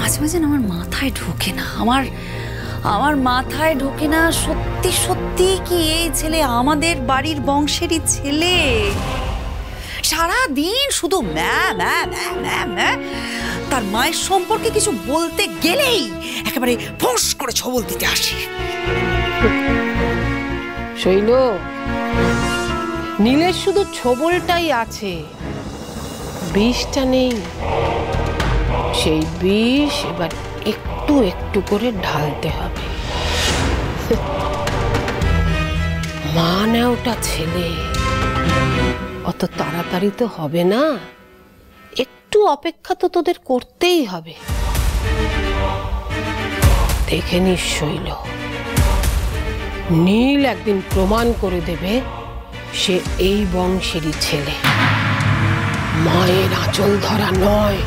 মাঝে মাঝে আমার মাথায় ঢোকে না, আমার মাথায় ঢোকে না সত্যি সত্যি কি এই ছেলে আমাদের বাড়ির বংশেরই ছেলে? সারাদিন শুধু ম্যা ম্যা ম্যা ম্যা ম্যা, তার মায়ের সম্পর্কে কিছু বলতে গেলেই একেবারে ফোঁস করে ছবল দিতে আসে। শৈল, নীলের শুধু ছবলটাই আছে, বিষটা নেই। সেই বিষ এবার একটু একটু করে ঢালতে হবে। মা না ওটা ছেলে, অত তাড়াতাড়ি তো হবে না, একটু অপেক্ষা তো তোদের করতেই হবে। দেখে নিস শৈল, নীল একদিন প্রমাণ করে দেবে সে এই বংশেরই ছেলে, মায়ের আঁচল ধরা নয়।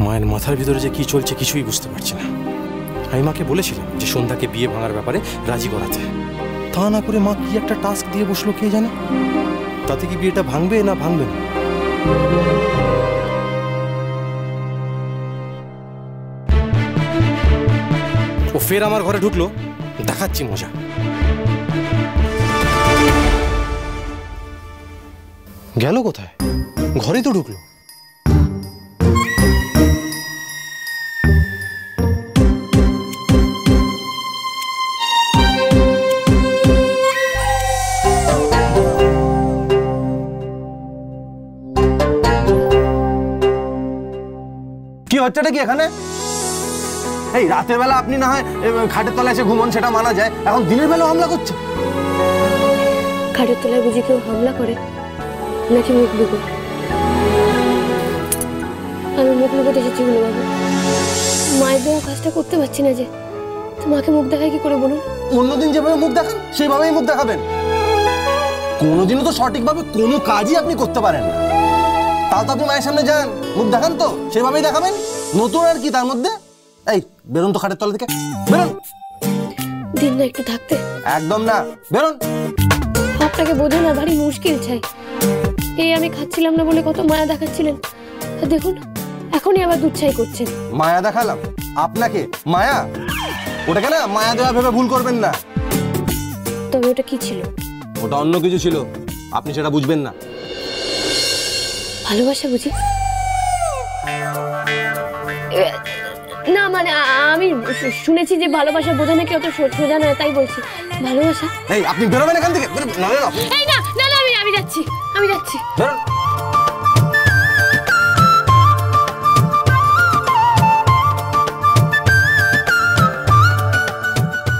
মায়ের মাথার ভিতরে যে কি চলছে কিছুই বুঝতে পারছি না। আমি মাকে বলেছিলাম যে সন্ধ্যাকে বিয়ে ভাঙার ব্যাপারে রাজি করাতে, তা না করে মা কি একটা টাস্ক দিয়ে বসলো কে জানে। তাতে কি বিয়েটা ভাঙবে না ভাঙবে না? ও ফের আমার ঘরে ঢুকলো, দেখাচ্ছি মজা। গেল কোথায়? ঘরেই তো ঢুকলো। কি হচ্ছেটা কি এখানে? এই রাতের বেলা আপনি না হয় খাটের তলায় এসে ঘুমন, সেটা মানা যায়, এখন দিনের বেলা হামলা করছে। খাটের তলায় বুঝি কেউ হামলা করে নাকি মুখ লুকো? আমি মুখ লুকোতে এসেছি বলে বাবু, মায়ের দেওয়া কাজটা করতে পারছি না, যে তো মাকে মুখ দেখায় কি করে বলুন? অন্যদিন যেভাবে মুখ দেখান সেইভাবেই মুখ দেখাবেন। কোনোদিনও তো সঠিকভাবে কোনো কাজই আপনি করতে পারেন না। তাও তো আপনি মায়ের সামনে যান, মুখ দেখান তো সেভাবেই দেখাবেন। নতুন আর কি তার মধ্যে? এই বেরোন তো খাটের তলা থেকে, বেরোন। দিন না একটু থাকতে? একদম না, বেরোন। আপনাকে বোঝো না, ভারী মুশকিল চাই। এই আমি খাচ্ছিলাম না বলে কত মায়া দেখাচ্ছিলেন, দেখুন এখনই আবার দুধ চাই করছেন। মায়া দেখালাম আপনাকে? মায়া ওটাকে না মায়া দেওয়া ভেবে ভুল করবেন না। তবে ওটা কি ছিল? ওটা অন্য কিছু ছিল, আপনি সেটা বুঝবেন না। ভালোবাসা বুঝি? না মানে আমি শুনেছি যে ভালোবাসা বোঝা নাকি অত সোজা নয়, তাই বলছি। ভালোবাসা? এই আপনি বেরোবেন এখান থেকে। এই না না না, আমি যাচ্ছি, আমি যাচ্ছি।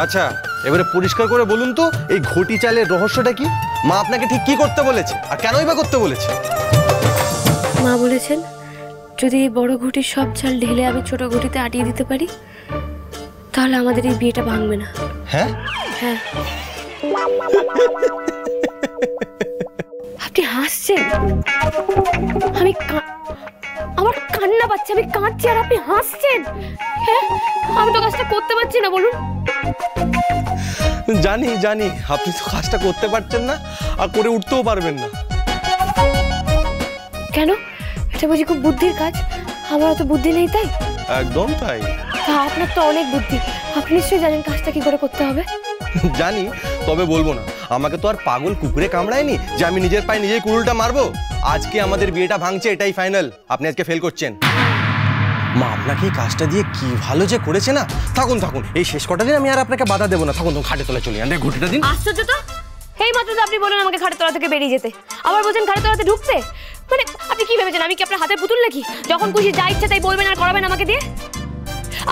আচ্ছা এবারে পরিষ্কার করে বলুন তো, এই ঘটি চালের রহস্যটা কি? মা আপনাকে ঠিক কি করতে বলেছে আর কেনই বা করতে বলেছে? মা বলেছেন যদি এই বড় ঘটির সব চাল ঢেলে আমি ছোট ঘটিতে আটিয়ে দিতে পারি, তাহলে আমাদের এই বিয়েটা ভাঙবে না। হ্যাঁ হ্যাঁ। আপনি হাসছেন? আমার কান্না পাচ্ছে, আমি কাঁদছি আর আপনি হাসছেন? হ্যাঁ, আমি তো কাজটা করতে পারছি না, বলুন। জানি জানি আপনি তো কাজটা করতে পারছেন না আর করে উঠতেও পারবেন না। কেন? এটা বুঝি খুব বুদ্ধির কাজ? আমার অত বুদ্ধি নেই তাই? একদম তাই। আপনার তো অনেক বুদ্ধি, আপনি নিশ্চয়ই জানেন কাজটা কি করে করতে হবে। জানি, তবে বলবো না। আমাকে তো আর পাগল কুকুরে কামড়ায়নি যে আমি নিজের পায়ে নিজেই কুড়ুলটা মারবো। আজকে আমাদের বিয়েটা ভাঙছে, এটাই ফাইনাল। আপনি আজকে ফেল করছেন। মা আপনাকে এই কাজটা দিয়ে কি ভালো যে করেছে না। থাকুন থাকুন, এই শেষ কটা দিন আমি আর আপনাকে বাধা দেবো না। থাকুন, তুমি খাটে তলায় চলে যান, ঘুটিটা দিন। আশ্চর্য তো, এই মাত্র তো আপনি বলেন আমাকে খাটের তলা থেকে বেরিয়ে যেতে, আবার বলছেন খাটের তলাতে ঢুকতে। মানে আপনি কি ভেবেছেন আমি কি আপনার হাতের পুতুল নাকি? যখন খুশি যা ইচ্ছা তাই বলবেন আর করাবেন আমাকে দিয়ে?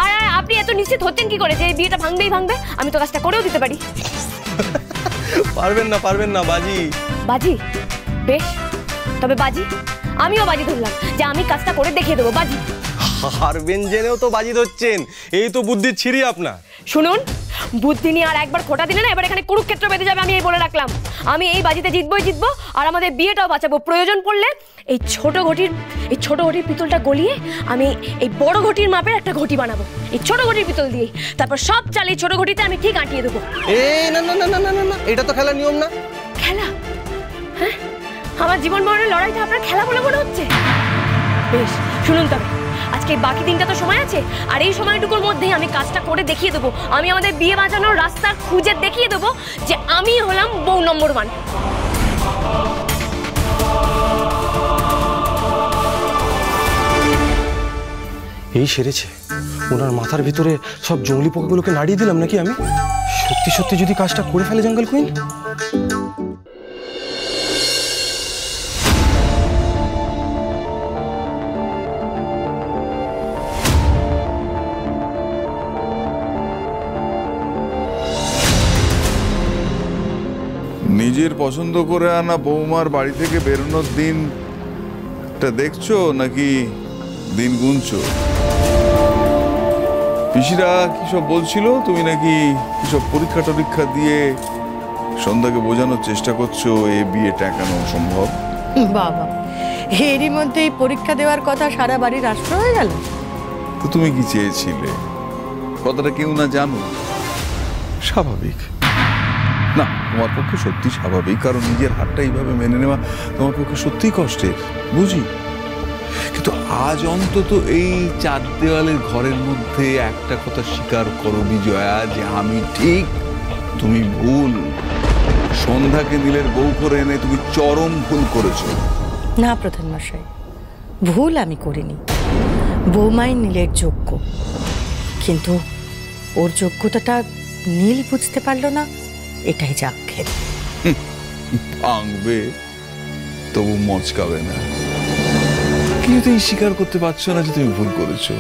আর আপনি এত নিশ্চিত হচ্ছেন কি করে যে এই বিয়েটা ভাঙবেই ভাঙবে? আমি তো কাজটা করেও দিতে পারি। পারবেন না, পারবেন না। বাজি বাজি? বেশ, তবে বাজি। আমিও বাজি ধরলাম যে আমি কাজটা করে দেখিয়ে দেবো। বাজি। হারবেন জেনেও তো বাজি ধরছেন, এই তো বুদ্ধির ছিরি আপনার। শুনুন, বুদ্ধি নিয়ে আর একবার খোঁটা দিলে না এবার এখানে কুরুক্ষেত্র বেঁধে যাবে। আমি এই বলে রাখলাম, আমি এই বাজিতে জিতবই জিতবো, আর আমাদের বিয়েটাও বাঁচাবো। প্রয়োজন পড়লে এই ছোট ঘটির পিতলটা গলিয়ে আমি এই বড় ঘটির মাপের একটা ঘটি বানাবো এই ছোট ঘটির পিতল দিয়ে। তারপর সব চাল এই ছোট ঘটিতে আমি ঠিক আঁটিয়ে দেবো। এই না না না না না না, এটা তো খেলার নিয়ম না। খেলা? হ্যাঁ, আমার জীবন মরণের লড়াইটা আপনার খেলা বলে মনে হচ্ছে? বেশ, শুনুন তবে আজকে বাকি দিনটা তো সময় আছে, আর এই সময়টুকুর মধ্যেই আমি কাজটা করে দেখিয়ে দেবো। আমি আমাদের বিয়ে বাঁচানোর রাস্তা খুঁজে দেখিয়ে দেবো যে আমি হলাম বউ নম্বর 1। এই সেরেছে, ওনার মাথার ভিতরে সব জঙ্গলি পোকাগুলোকে নাড়িয়ে দিলাম নাকি আমি? সত্যি সত্যি যদি কাজটা করে ফেলে জঙ্গল কুইন। নিজের পছন্দ করে আনা বৌমার বাড়ি থেকে বেরোনোর দিনটা দেখছো নাকি দিন গুনছো? পিসিরা কি সব বলছিল, তুমি নাকি কিসব পরীক্ষা টরীক্ষা দিয়ে সন্ধ্যাকে বোঝানোর চেষ্টা করছো এ বিয়েটা কেন সম্ভব? বাবা, এরই মধ্যে এই পরীক্ষা দেওয়ার কথা সারা বাড়ি রাষ্ট্র হয়ে গেল। তো তুমি কি চেয়েছিলে কথাটা কেউ না জানো? স্বাভাবিক না, তোমার পক্ষে সত্যি স্বাভাবিক, কারণ নিজের হাতটা এইভাবে মেনে নেওয়া তোমার পক্ষে সত্যিই কষ্টের, বুঝি। কিন্তু আজ অন্তত এই 4 দেওয়ালের ঘরের মধ্যে একটা কথা স্বীকার করো বিজয়া, যে আমি ঠিক তুমি ভুল। সন্ধ্যাকে নীলের বউ করে এনে তুমি চরম ভুল করেছো। না প্রধান মশাই, ভুল আমি করিনি। বৌমাই নীলের যোগ্য, কিন্তু ওর যোগ্যতাটা নীল বুঝতে পারলো না, এটাই যা খেল। ভাঙবে তবু মচকাবে না। কিছুতেই স্বীকার করতে পারছো না যে তুমি ভুল করেছো।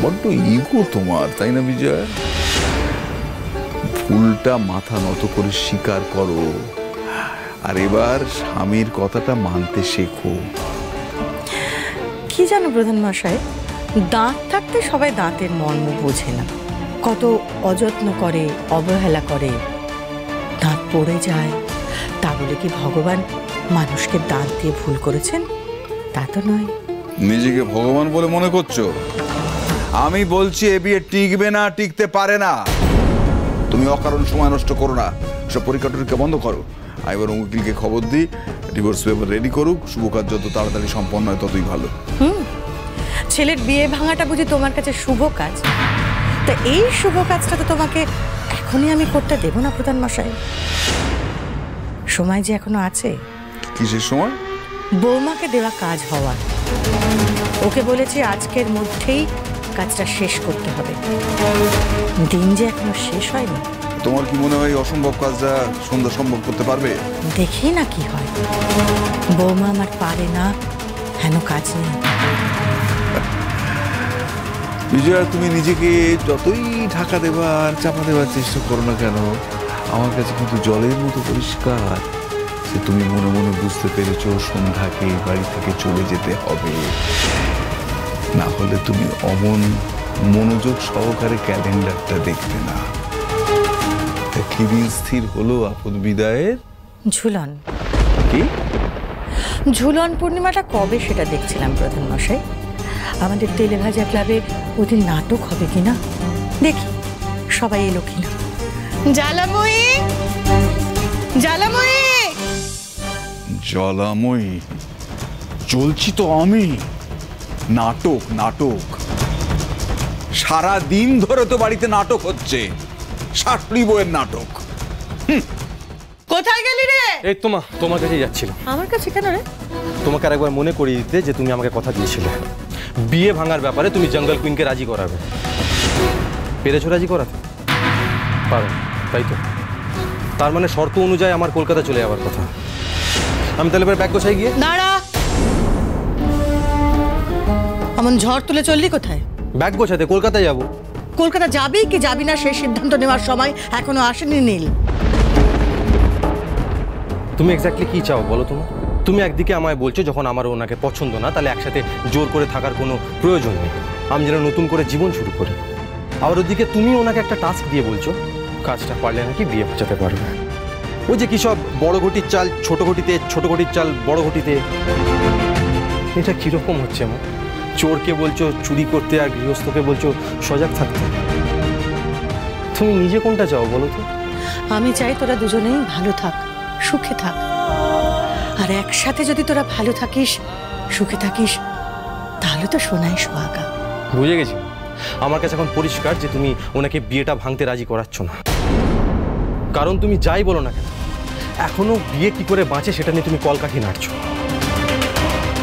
বড্ড ইগো তোমার, তাই না বিজয়? ভুলটা মাথা নত করে স্বীকার করো, আর এবার স্বামীর কথাটা মানতে শেখো। কি জানো প্রধান মশাই, দাঁত থাকতে সবাই দাঁতের মর্ম বোঝে না। কত অযত্ন করে, অবহেলা করে, দাঁত পড়ে যায়। তা বলে কি ভগবান মানুষকে দাঁত দিয়ে ভুল করেছেন? তা তো নয়। নিজেকে ভগবান বলে মনে করছো? আমি বলছি এ বিয়ে টিকবে না, টিকতে পারে না। তুমি অকারণ সময় নষ্ট করো না, সব পরীক্ষা টরীক্ষা বন্ধ করো। আমি এবার উকিলকে খবর দিই, ডিভোর্স পেপার রেডি করুক। শুভ কাজ যত তাড়াতাড়ি সম্পন্ন হয় ততই ভালো। ছেলের বিয়ে ভাঙাটা বুঝি তোমার কাছে শুভ কাজ? তা এই শুভ কাজটা তো তোমাকে এখনই আমি করতে দেব না প্রধান মশাই। সময় যে এখনো আছে। কিসের সময়? বৌমাকে দেওয়া কাজ হওয়ার। ওকে বলেছি আজকের মধ্যেই কাজটা শেষ করতে হবে। দিন যে এখনো শেষ হয়নি। তোমার কি মনে হয় অসম্ভব কাজটা সন্ধ্যা সম্ভব করতে পারবে? দেখি না কি হয়। বৌমা আমার পারে না হেন কাজ নেই। বিজয়া, তুমি নিজেকে যতই ঢাকা দেবার, চাপা দেবার চেষ্টা করো না কেন, আমার কাছে কিন্তু জলের মতো পরিষ্কার যে তুমি মনে মনে বুঝতে পেরেছো সন্ধ্যাকে বাড়ি থেকে চলে যেতে হবে। না হলে তুমি অমন মনোযোগ সহকারে ক্যালেন্ডারটা দেখবে না। কি দিন স্থির হলো আপদ বিদায়ের? ঝুলন। কি ঝুলন পূর্ণিমাটা কবে সেটা দেখছিলাম প্রধান মশাই। আমাদের তেলে ভাজা ক্লাবে ওদিন নাটক হবে কিনা দেখি। সবাই এলো কিনা। জ্বালাময়ী, জ্বালাময়ী, জ্বালাময়ী চলছি তো আমি। নাটক নাটক সারা দিন ধরে তো বাড়িতে নাটক হচ্ছে, শাশুড়ি বউয়ের নাটক। কোথায় গেলি রে? এই তোমার কাছেই যাচ্ছিলাম। আমার কাছে কেন রে? তোমাকে আর একবার মনে করিয়ে দিতে যে তুমি আমাকে কথা দিয়েছিলে বিয়ে ভাঙার ব্যাপারে তুমি জঙ্গল কুইনকে রাজি করাবে। পেরেছো রাজি করাতে? পারো, তাই তো। তার মানে শর্ত অনুযায়ী আমার কলকাতা চলে যাওয়ার কথা। আমি তাহলে এবার ব্যাগ গোছাই গিয়ে। দাঁড়া, এমন ঝড় তুলে চললি কোথায়? ব্যাগ গোছাতে কলকাতায় যাব। কলকাতা যাবি কি যাবি না সেই সিদ্ধান্ত নেওয়ার সময় এখনো আসেনি নীল। তুমি এক্স্যাক্টলি কি চাও বলো? তুমি একদিকে আমায় বলছো যখন আমার ওনাকে পছন্দ না, তাহলে একসাথে জোর করে থাকার কোনো প্রয়োজন নেই, আমি যেন নতুন করে জীবন শুরু করি। আবার ওদিকে তুমি ওনাকে একটা টাস্ক দিয়ে বলছো কাজটা পারলে নাকি বিয়ে বাঁচাতে পারবে। ওই যে কি সব বড় ঘটির চাল ছোট ঘটিতে, ছোট ঘটির চাল বড় ঘটিতে। এটা কিরকম হচ্ছে মা? চোরকে বলছো চুরি করতে আর গৃহস্থকে বলছো সজাগ থাকতে। তুমি নিজে কোনটা চাও বলো তো? আমি চাই তোরা দুজনেই ভালো থাক, সুখে থাক। আর একসাথে যদি তোরা ভালো থাকিস, সুখে থাকিস, তাহলে তো সোনাই সোহাগা। বুঝে গেছি। আমার কাছে এখন পরিষ্কার যে তুমি ওনাকে বিয়েটা ভাঙতে রাজি করাচ্ছ না। কারণ তুমি যাই বলো না কেন, এখনো বিয়ে কি করে বাঁচে সেটা নিয়ে তুমি কলকাঠি নাড়ছো।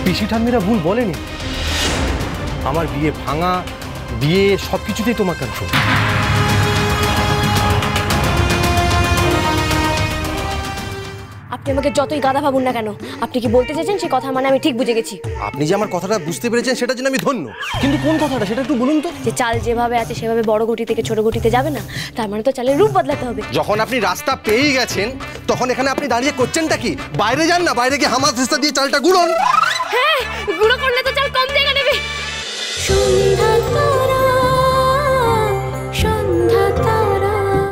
পিসি ঠাম্মিরা ভুল বলেনি। আমার বিয়ে ভাঙা, বিয়ে সব কিছুতেই তোমার কন্ট্রোল। আপনি আমাকে যতই গাধা ভাবুন না কেন, আপনি কি বলতে চাইছেন সেই কথা মানে আমি ঠিক বুঝে গেছি। আপনি যে আমার কথাটা বুঝতে পেরেছেন সেটার জন্য আমি ধন্য, কিন্তু কোন কথাটা সেটা একটু বলুন তো। যে চাল যেভাবে আছে সেভাবে বড় ঘটি থেকে ছোট ঘটিতে যাবে না, তার মানে তো চালের রূপ বদলাতে হবে। যখন আপনি রাস্তা পেয়েই গেছেন তখন এখানে আপনি দাঁড়িয়ে করছেনটা কি? বাইরে যান না, বাইরে গিয়ে হামাস দিস্তা দিয়ে চালটা গুঁড়োন। হ্যাঁ, গুঁড়ো করলে তো চাল কম জায়গা নেবে।